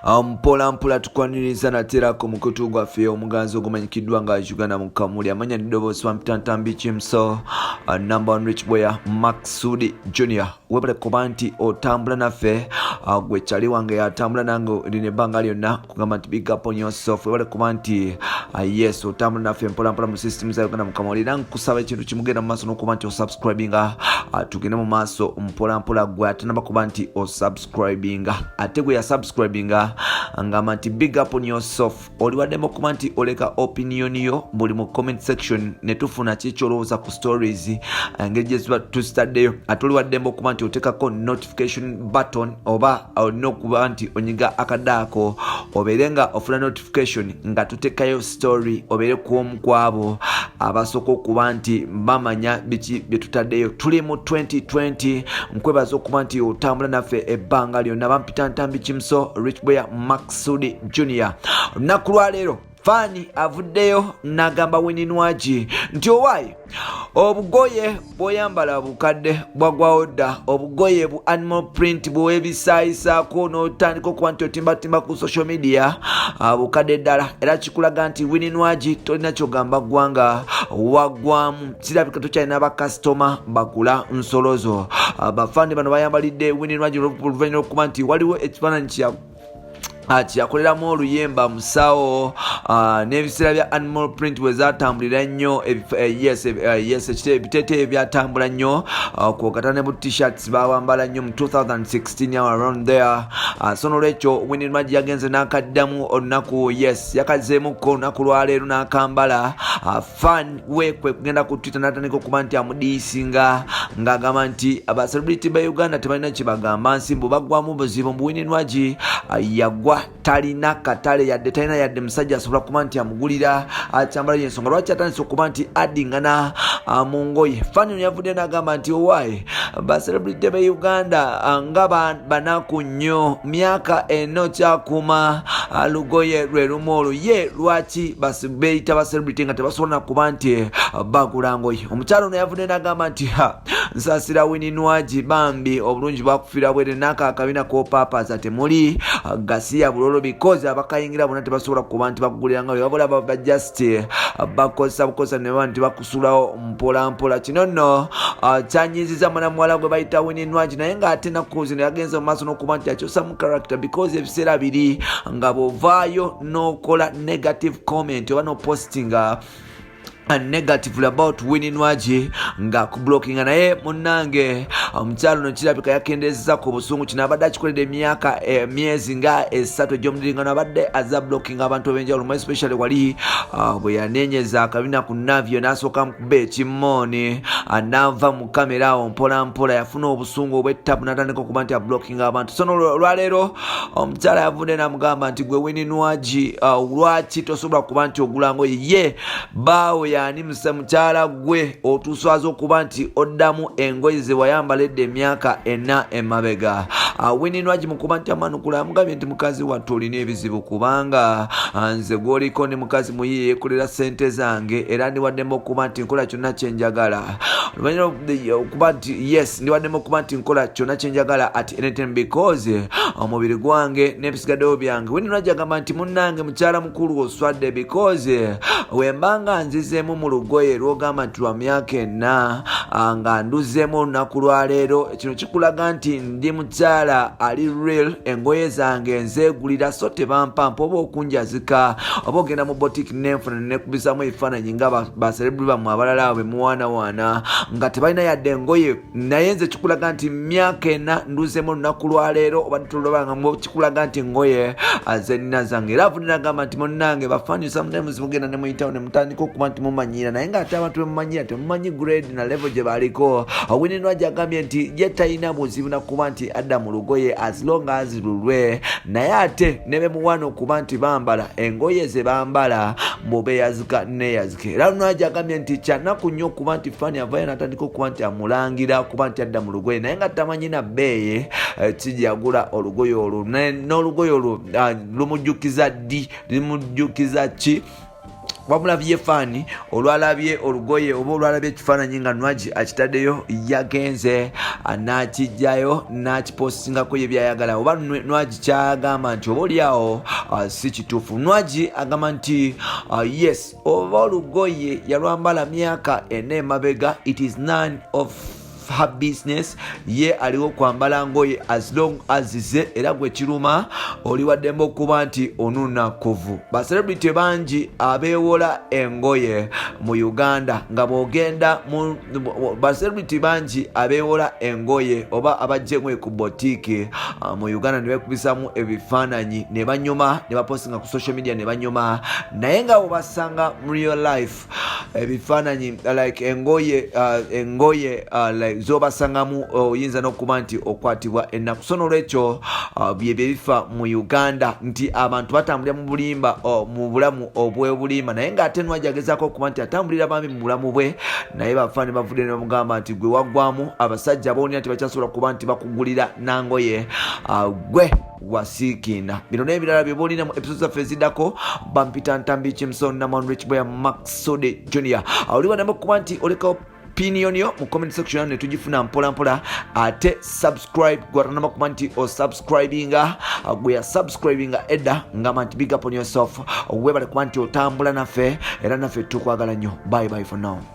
mpola mpola tukwaniriza naterako mukutu gwaffe omuganzi ogumanyikiddwa nga Uganda mu Kamuli amanya ddoboozi wa Mtantambi Chimso number 1 rich boy Maksudi Junior webale kuba nti otambula naffe gwe kyali wange yatambula nange lino ebbanga lyonna kugamba nti big up on yourself webale kuba nti yes otambula naffe mpola mpola mu system za Uganda mu Kamuli era nkusaba ekintu kimugenda mu maaso n'okuba nti osubscribinga tugende mu maaso mpola mpola gwe ate namba kuba nti osubscribinga ate gwe yasubscribinga ngamba nti big up on yourself oliwaddemu okuba nti oleka opinion yo buli mu comment section ne tufuna kikyolowooza ku stories engeri gye ziba tuzitaddeyo ate oliwaddemu okuba nti oteekako notification button oba olina okuba nti onyiga akadaako obeere nga ofuna notification nga tuteekayo story obeere kuomu kwabo abasooka okuba nti bamanya biki bye tutaddeyo tuli mu 2020 nkwebaza okuba nti otambula naffe ebbanga lyonna Mtantambi Chimso rich boy Maksudi Junior olunaku lwaleero fani avuddeyo n'agamba Winnie nti owaayi obugoye bw'oyambala bukadde bwagwawo dda obugoye bu animal print bw'ebisaayisaako n'otandika okuba nti otimbatimba ku social media bukadde ddala era kikulaga nti Winnie tolina kyogamba ggwanga waggwamu kirabika tokyalina bakasitoma bagula nsolo zo bafandi bano bayambalidde Winnie oluvannyuma lw'okuba nti waliwo ekifaananyi kyakoleramu oluyemba musawo n'ebiseera bya animal print bwe zatambulira nnyo ebiteeteeyi byatambula nnyo kwokata ne bu t-shirts bawambala nnyo mu 2016 around there so n'olwekyo Winnie yagenze n'akaddamu olunaku yakazeemukko olunaku lwaleero n'akambala fan we kwe kugenda ku Twitter n'atandika okuba nti amudiisinga ng'agamba nti abacelebrity ba Uganda tebalina kibagamba nsimbu baggwamu buzibu mbu Winnie yagwa talina katale yadde talina yadde musajja asobola kuba nti amugulira akyambala y'ensonga lwaki atandise okuba nti addingana mu ngoye fani yavudde n'agamba nti owaaye bacelebrity be Uganda nga banaku nnyo myaka eno kyakuma lugoye lwe lumu olwo ye lwaki beeyita bacelebrity nga tebasobola kuba nti bagula ngoye omukyalo ono yavudde n'agamba nti nsasira Winnie bambi obulungi bwakufiira bwere n'aka akabina k'opaapaza temuli gasiya bulolo because abakayingira bonna tebasobola kuba nti bakugulira nga wabula ba just bakosa ne bantu bakusulawo mpola mpola kino nno kyanyiziza mwana muwala gwe bayita Winnie naye nga ate nakuzi yagenze mu maaso n'okuba nti akyosa mu character because ebiseera biri nga bw'ovaayo n'okola negative comment oba n'opostinga negative about Winnie nga kublockinga naye munnange omukyalo no kirabika yakendezeza ku busungu kino abadde akikoledde emyaka myezi nga 3 egy'omudiringano abadde aza blocking abantu ab'enjawulo especially wali bwe yanenyeza akabina ku navyo n'asooka mukuba ekimmooni n'ava mu kamera awo mpola mpola yafuna obusungu obw'ettabu n'atandika okuba nti ablockinga abantu so olwaleero omukyala yavudde n'amugamba nti gwe Winnie lwaki tosobola kuba nti ogula ngoye ye baawe yani mukyala gwe otuswaza okuba nti oddamu engoye ze wayambaledde emyaka 4 emabega Winnie mukuba nti amanukula amugambye nti mukazi wattu olina ebizibu kubanga nze gwoliko ne mukazi muyiye yeekolera ssente zange era ndiwaddemu okuba nti nkola kyonna kyenjagala okuba nti ndiwaddemu okuba nti nkola kyonna kyenjagala at anytime because omubiri gwange n'ebisigaddewo byange Winnie agamba nti munnange mukyala mukulu oswadde because wembanga nzizeemu mu lugoye lw'ogamba nti lwa myaka 4 nga nduzeemu olunaku lwaleero kino kikulaga nti ndi mukyala ali real engoye zange nzeegulira so tebampampa oba okunjazika oba ogenda mu boutique nenfuna nekubisamu ebifaananyi nga bacelebrity bammwe abalala abo bemuwaanawaana nga tebalina yadde engoye naye nze kikulaga nti myaka 4 nduzeemu olunaku lwaleero oba tutulobanga kikulaga nti engoye zenina zange era avudde n'agamba nti munnange bafaanyi sometimes mugenda ne muyitawo ne mutandika okuba nti mumanyira naye ng'ate abantu bemumanyira temumanyi grade na level gye baliko Winnie agambye nti ye talina buzibu nakuba nti adda mu lugoye as long as lulwe naye ate ne bemuwaana okuba nti bambala engoye ze bambala mubeyazika neyazike era luno agambye nti kyanaku nnyo okuba nti fani avayo n'atandika okuba nti amulangira okuba nti adda mu lugoye naye nga tamanyi na bbeeye kijagula olugoye olwo n'olugoye olwo lumujjukiza ddi limujjukiza ki wamulabye fani olwalabye olugoye oba olwalabye ekifaananyi nga Nwaji akitaddeyo yagenze n'akijjayo n'akipostingako ye byayagala oba Nwaji kyagamba nti oba oliawo si kituufu. Nwaji agamba nti yes oba olugoye yalwambala myaka 4 emabega, it is none of her business, ye aliwo kwambala ngoye as long as ze era gwe kiruma oli waddembe okuba nti onuna kuvu. Ba celebrity bangi abeewola engoye mu Uganda nga bwogenda ba celebrity bangi abeewola engoye oba abajjemwe ku boutique mu Uganda ne bekubisamu ebifaananyi ne banyuma ne bapostinga ku social media ne banyuma, naye nga obasanga mu real life ebifaananyi like engoye like zobasangamu oyinza n'okuba nti okwatibwa ennaku. So n'olwekyo bye bifa mu Uganda nti abantu batambulira mu bulimba mu bulamu obw'obulimba, naye ng'ate Nwaji agezaako okuba nti atambulira bambi mu bulamu bwe, naye bafaani bavudde ne bamugamba nti gwe waggwamu abasajja boonera nti bakyasobola kuba nti bakugulira nangoye gwe wasiikina. Bino n'ebirala bye boolina mu episodes zaffe eziddako. Bampita Ntambi Kimson Naman Rich Boy Maxode Junior. Oli wadambe okuba nti olekawo opinion yo mu comment section ne tugifuna mpola mpola. Ate subscribe gwatanaba kuba nti osubscribinga gwe ya subscribinga edda ngamba nti big up on yourself, webale kuba nti otambula naffe era naffe tukwagala nnyo. Bye bye for now.